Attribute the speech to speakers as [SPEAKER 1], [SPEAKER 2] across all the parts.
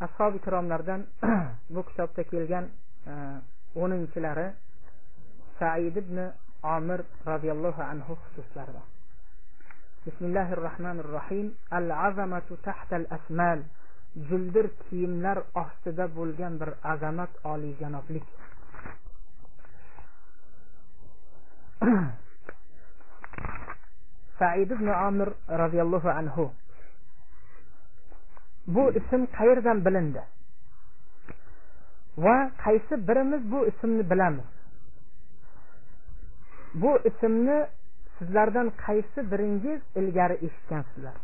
[SPEAKER 1] ashab-i kiromlardan bu kitobda kelgan 10-lari Said ibn Amir radhiyallohu anhu xususlarida. Bismillahirrohmanirrohim. Al-azamatu tahta al-asmal. Juldir kiyimlar ostida bo'lgan bir azamat, olijanoblik. Said ibn Amir radhiyallohu anhu. Bu ism qayerdan bilindi? Va qaysi birimiz bu ismni bilamiz? Bu ismni sizlardan qaysi biringiz ilgari eshitgansizlar?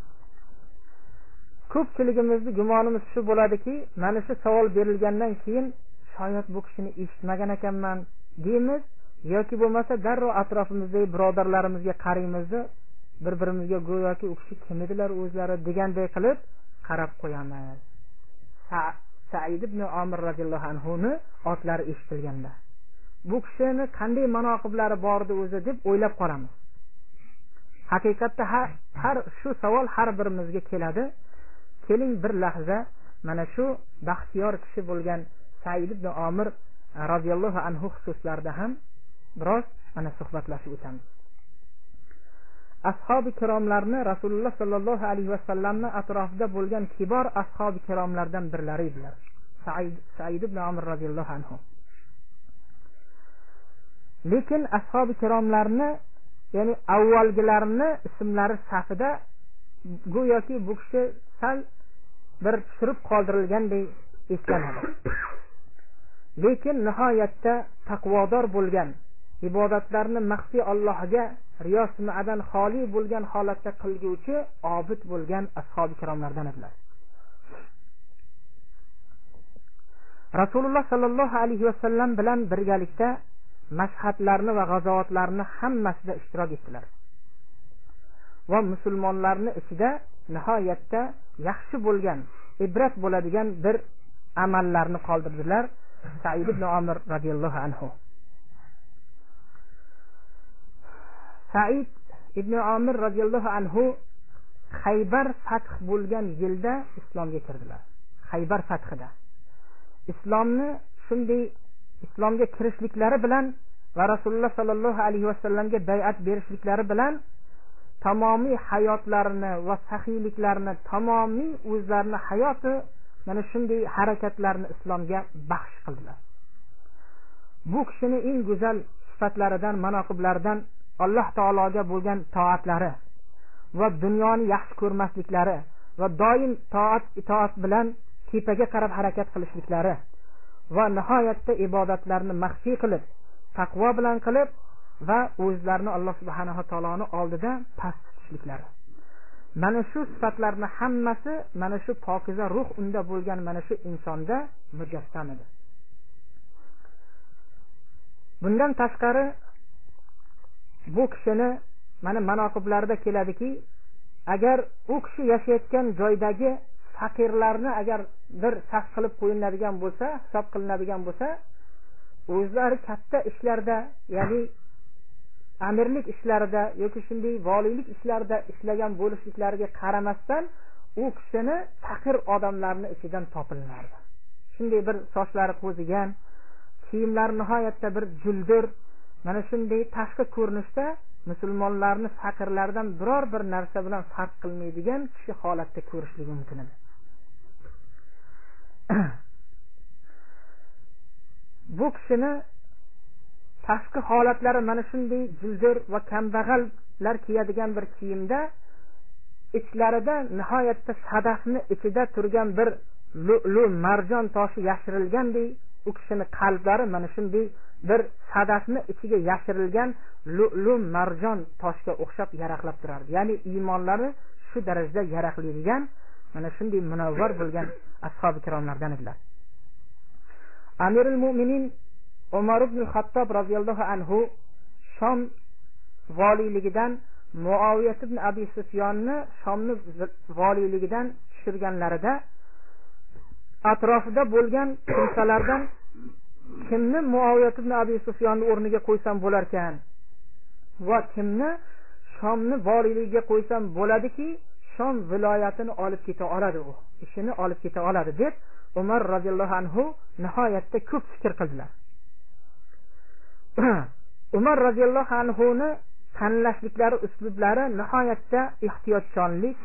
[SPEAKER 1] Ko'pchiligimizning gumonimiz shu bo'ladiki, mana shu savol berilgandan keyin shoyat bu kishini eshitmagan ekanman deymiz yoki bo'lmasa darrov atrofimizdagi birodarlarimizga qaraymiz, bir-birimizga go'yoki u kishi kim edilar o'zlari deganday qilib qarab qo'yamiz. Said ibn Amir radhiyallohu anhu ni otlari eshitilganda bu kishini qanday manoqiblari bordi o'zi deb o'ylab qolamiz. Haqiqatda har shu savol har birimizga keladi. Keling bir lahza mana shu baxtiyor kishi bo'lgan Said ibn Amir radhiyallohu anhu xususlarida ham biroz mana suhbatlashib o'tamiz. Ashab-i kiromlarni Rasululloh sallallohu alayhi va sallamning atrofida bo'lgan kibor ashab-i kiromlardan birlari edilar. Said ibn Amir radhiyallohu anhu. Lekin ashab-i kiromlarni, ya'ni avvalgilarni ismlari safida go'yoki bu kishi sal bir tushirib qoldirilgandek eslanadi. Lekin nihoyatda taqvodor bo'lgan, ibodatlarni maxfiy Allohga riyo sum'adan xoli bo'lgan holatda qilguvchi obid bo'lgan ashab-i kiromlardan edilar. Rasululloh sallallohu alayhi va sallam bilan birgalikda mashhadlarni va g'azotlarni hammasida ishtirok etdilar. Va musulmonlarning ichida nihoyatda yaxshi bo'lgan, ibrat bo'ladigan bir amallarni qoldirdilar Said ibn Amir radhiyallohu anhu. Said ibn Amir radhiyallohu anhu Xaybar fath bo'lgan yilda islomga kirdilar. Xaybar fathida islomga kirishliklari bilan va Rasululloh sallallohu alayhi va sallamga bay'at berishliklari bilan tamomiy hayotlarini va saxiyliklarini, tamomiy o'zlarini hayoti mana shunday harakatlarni islomga baxsh qildilar. Bu kishining eng go'zal sifatlaridan, manoqiblaridan Alloh taologa bo'lgan toatlari va dunyoni yaxshi ko'rmasliklari va doim itoat bilan tepaga qarab harakat qilishliklari va nihoyatda ibodatlarni maxfiy qilib, taqvo bilan qilib va o'zlarini Alloh subhanahu va taoloning oldida past tutishliklari. Mana shu sifatlarni hammasi mana shu pokiza ruh unda bo'lgan mana shu insonda mujassam edi. Bundan tashqari bu kishini mana manoqiblarida keladiki, agar u kishi yashayotgan joydagi faqirlarni agar bir saf qilib qo'yiladigan bo'lsa, hisob qilinadigan bo'lsa, o'zlari katta ishlarda, ya'ni amirlik ishlarida yoki shunday voliylik ishlarida ishlagan bo'lishliklariga qaramasdan u kishini faqir odamlarning ichidan topilardi. Shunday bir sochlari qo'zigan, kiyimlari nihoyatda bir juldir, mana shunday tashqi ko'rinishda musulmonlarni faqirlardan biror bir narsa bilan farq qilmaydigan kishi holatda ko'rishligi mumkin edi. Bu kishini tashqi holatlari mana shunday juldir va kambag'allar kiyadigan bir kiyimda, ichlarida nihoyatda sadafni ichida turgan bir lu'lu marjon toshi yashirilgandek, u kishini qalblari mana shunday bir sadafni ichiga yashirilgan lu'lu marjon toshga o'xshab yaraqlab turardi. Ya'ni iymonlari shu darajada yaraqlaydigan mana shunday munavvar bo'lgan ashab-i kiromlardan edilar. Amirul Mu'minin Umar ibn Xattob radhiyallohu anhu Shom voliyligidan Muaviyat ibn Abi Sufyonni Shomni voliyligidan tushirganlarida atrofida bo'lgan kimsalardan kimni Muaviyat ibn Abi Sufyonni o'rniga qo'ysam bo'lar ekan va kimni Shomni voliyligiga qo'ysam bo'ladiki, Shom viloyatini olib keta oladi, u ishini olib keta oladi deb Umar roziyallohu anhu nihoyatda ko'p fikr qildilar. Umar roziyallohu anhuni tanlashliklari, uslublari nihoyatda ehtiyotkorlik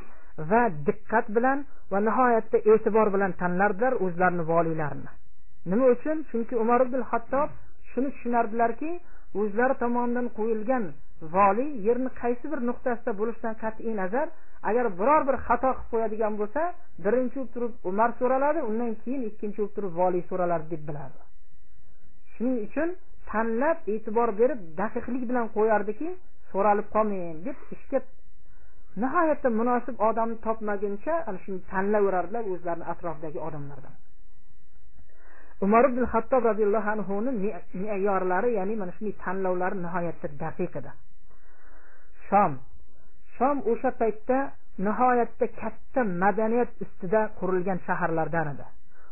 [SPEAKER 1] va diqqat bilan va nihoyatda e'tibor bilan tanlardilar o'zlarini valiylarini. Nima uchun? Chunki Umar ibn Hattob shuni tushunardilarki, o'zlari tomonidan qo'yilgan vali yerni qaysi bir nuqtasida bo'lishidan qat'iy nazar, agar biror bir xato qilib qo'yadigan bo'lsa, birinchi bo'lib turib Umar so'raladi, undan keyin ikkinchi bo'lib turib vali so'raladi deb bilardi. Shuning uchun tanlab e'tibor berib daqiqlik bilan qo'yardiki, so'ralib qolmayin deb ishga nihoyatda munosib odamni topmaguncha ana shuni tanlayverardilar o'zlarining atrofidagi odamlardan. Umar ibn Hattob radhiyallohu anhuning me'yorlari, ya'ni mana shunday tanlovlari nihoyatda daqiq edi. Shom o'sha paytda nihoyatda katta madaniyat ustida qurilgan shaharlardan edi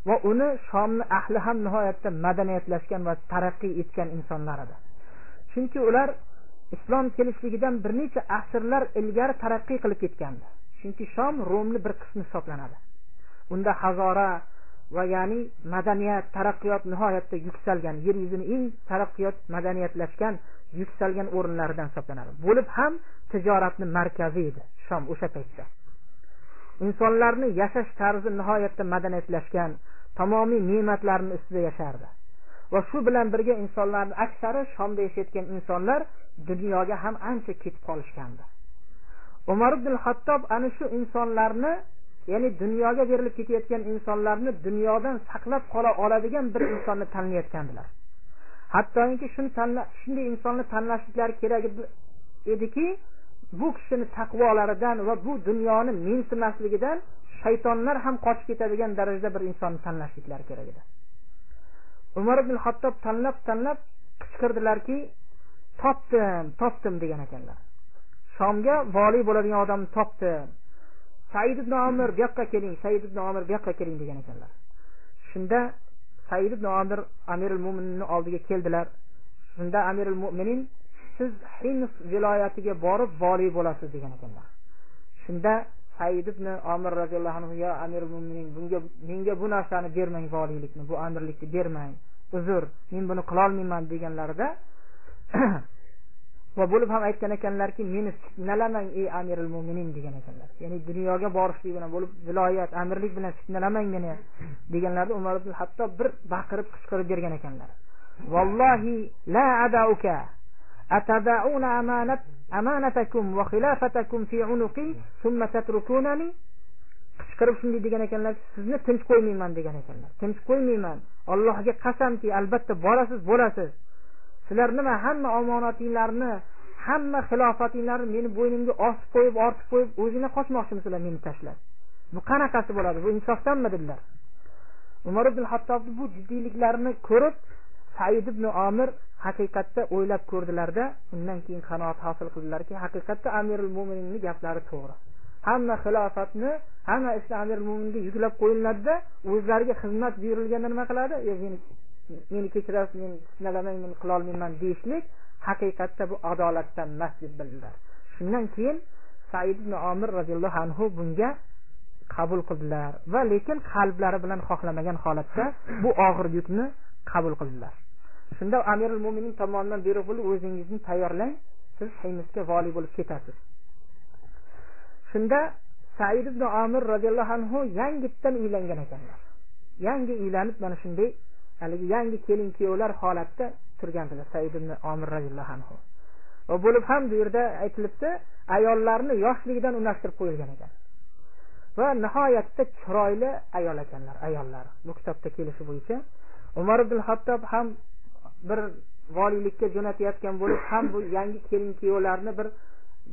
[SPEAKER 1] va uni Shomning ahli ham nihoyatda madaniyatlashgan va taraqqiy etgan insonlar edi. Chunki ular islom kelishligidan bir necha asrlar ilgari taraqqiy qilib ketgandi. Chunki Shom Romning bir qismi hisoblanadi. Unda hazora va ya'ni madaniyat, taraqqiyot nihoyatda yuksalgan, yer yuzining eng taraqqiyot, madaniyatlashgan, yuksalgan o'rinlaridan hisoblanadi. Bo'lib ham tijoratning markazi edi Shom o'sha paytda. Insonlarning yashash tarzi nihoyatda madaniyatlashgan, tamomiy ne'matlarning ustida yashardi. Va shu bilan birga insonlarning aksari Shomda yashayotgan insonlar dunyoga ham ancha ketib qolishgandi. Umar ibn Hattob ana shu insonlarni, ya'ni dunyoga berilib ketayotgan insonlarni dunyodan saqlab qola oladigan bir insonni tanlayotgandilar. Hattoki shunday insonni tanlashliklari kerak ediki, bu kishining taqvolaridan va bu dunyoni mensimasligidan shaytonlar ham qochib ketadigan darajada bir insonni tanlashliklari kerak edi. Umar ibn Hattob tanlab qichqirdilarki, topdim degan ekanlar. Shomga vali bo'ladigan odamni topdim. Said ibn Amir bu yoqqa keling, Said ibn Amir bu yoqqa keling degan ekanlar. Shunda Said ibn Amir Amirul Mu'minning oldiga keldilar. Shunda Amirul Mu'minin, siz Hims viloyatiga borib vali bo'lasiz degan ekanlar. Shunda Said ibn Amir radhiyallohu anhu, ya Amirul Mu'minin, menga bu narsani bermang, valilikni, bu amirlikni bermang. Uzr, men buni qila olmayman deganlarida va bo'lib ham aytgan ekanlarki, meni fitnalamang ey Amirul Mu'minin degan ekanlar. Ya'ni dunyoga borishlik bilan bo'lib viloyat, amirlik bilan fitnalamang meni deganlarda Umar ibn Hattob bir baqirib qichqirib bergan ekanlar. Vallohi la adauka atada'una amanatakum va xilafatakum fi unuqi thumma tatrukunani. Qichqirib shunday degan ekanlar, sizni tinch qo'ymayman degan ekanlar. Tinch qo'ymayman. Allohga qasamki, albatta bo'lasiz. Sizlar nima hamma omonatinglarni, hamma xilofatinglarni meni bo'ynimga osib qo'yib, ortib qo'yib, o'zingizga qochmoqchimisizlar meni tashlab? Bu qanaqasi bo'ladi? Bu insofdanmi dedilar. Umar ibn Hattob bu jiddiyliklarini ko'rib, Said ibn Amir haqiqatda o'ylab ko'rdilarda, undan keyin qanoat hosil qildilarki, haqiqatda Amirul Mu'minning gaplari to'g'ri. Hamma xilofatni, hamma ishni Amirul Mu'minga yuklab qo'yiladi-da, o'zlariga xizmat buyurilganda nima qiladi? Meni kechirasiz, men fitnalamang, men qila olmayman deyishlik haqiqatda bu adolatdan emas deb bildilar. Shundan keyin Said ibn Amir radhiyallohu anhu bunga qabul qildilar va lekin qalblari bilan xohlamagan holatda bu og'ir yukni qabul qildilar. Shunda Amirul Mu'minin tomonidan buyruq bo'lib, o'zingizni tayyorlang, siz Himsga vali bo'lib ketasiz. Shunda Said ibn Amir radhiyallohu anhu yangitdan uylangan ekanlar. Yangi uylanib mana shunday haligi yangi kelin kuyovlar holatda turgandilar Said ibn Amir radhiyallohu anhu. Va bo'lib ham bu yerda aytilibdi, ayollarni yoshligidan unashtirib qo'yilgan ekan. Va nihoyatda chiroyli ayol ekanlar, ayollar. Bu kitobda kelishi bo'yicha Umar ibn Hattob ham bir valilikka jo'natayotgan bo'lib, ham bu yangi kelin kuyovlarni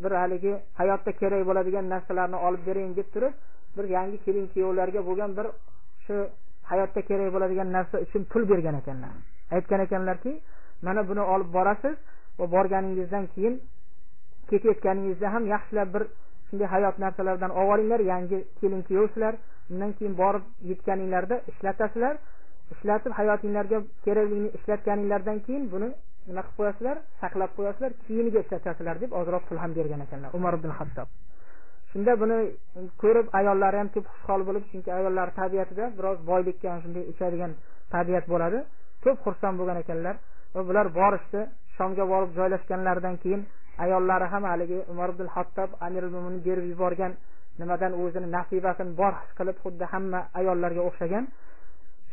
[SPEAKER 1] bir haligi hayotda kerak bo'ladigan narsalarni olib bering deb turib, bir yangi kelin kuyovlarga bo'lgan bir shu hayotda kerak bo'ladigan narsa uchun pul bergan ekanlar. Aytgan ekanlarki, mana buni olib borasiz va borganingizdan keyin ketayotganingizda ham yaxshilab bir shunday hayot narsalardan olinglar, yangi kelin kuyovsizlar, undan keyin borib yetganinglarda ishlatasizlar, ishlatib hayotingizga kerakligini ishlatganinglardan keyin buni nima qilib qo'yasizlar, saqlab qo'yasizlar, keyiniga ishlatasizlar deb ozroq pul ham bergan ekanlar Umar ibn Hattob. Shunda buni ko'rib ayollari ham ko'p xushhol bo'lib, chunki ayollar tabiatida biroz boylikka shunday ichadigan tabiat bo'ladi. Ko'p xursand bo'lgan ekanlar va bular borishdi. Shomga borib joylashganlaridan keyin ayollari ham haligi Umar ibn Hattob Amirul Mo'minin berib yuborgan nimadan o'zini nasibasini bor his qilib, xuddi hamma ayollarga o'xshagan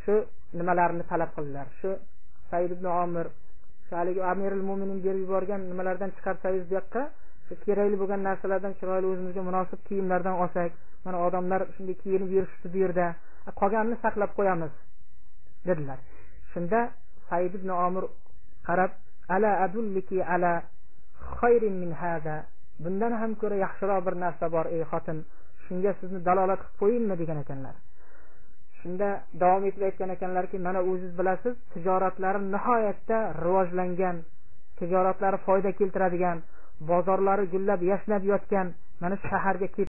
[SPEAKER 1] shu nimalarni talab qildilar. Shu Said ibn Omir haligi Amirul Mo'minin berib yuborgan nimalardan chiqarsangiz bu yoqqa kerakli bo'lgan narsalardan chiroyli o'zimizga munosib kiyimlardan olsak, mana odamlar shunday kiyinib yurishdi bu yerda, qolganini saqlab qo'yamiz dedilar. Shunda Said ibn Omir qarab, ala adulliki ala khayrin min hada, bundan ham ko'ra yaxshiroq bir narsa bor ey xotin, shunga sizni dalolat qilib qo'yinmi degan ekanlar. Shunda davom etib aytgan ekanlarki, mana o'zingiz bilasiz, tijoratlari nihoyatda rivojlangan, tijoratlari foyda keltiradigan, bozorlari gullab yashnab yotgan mana shaharga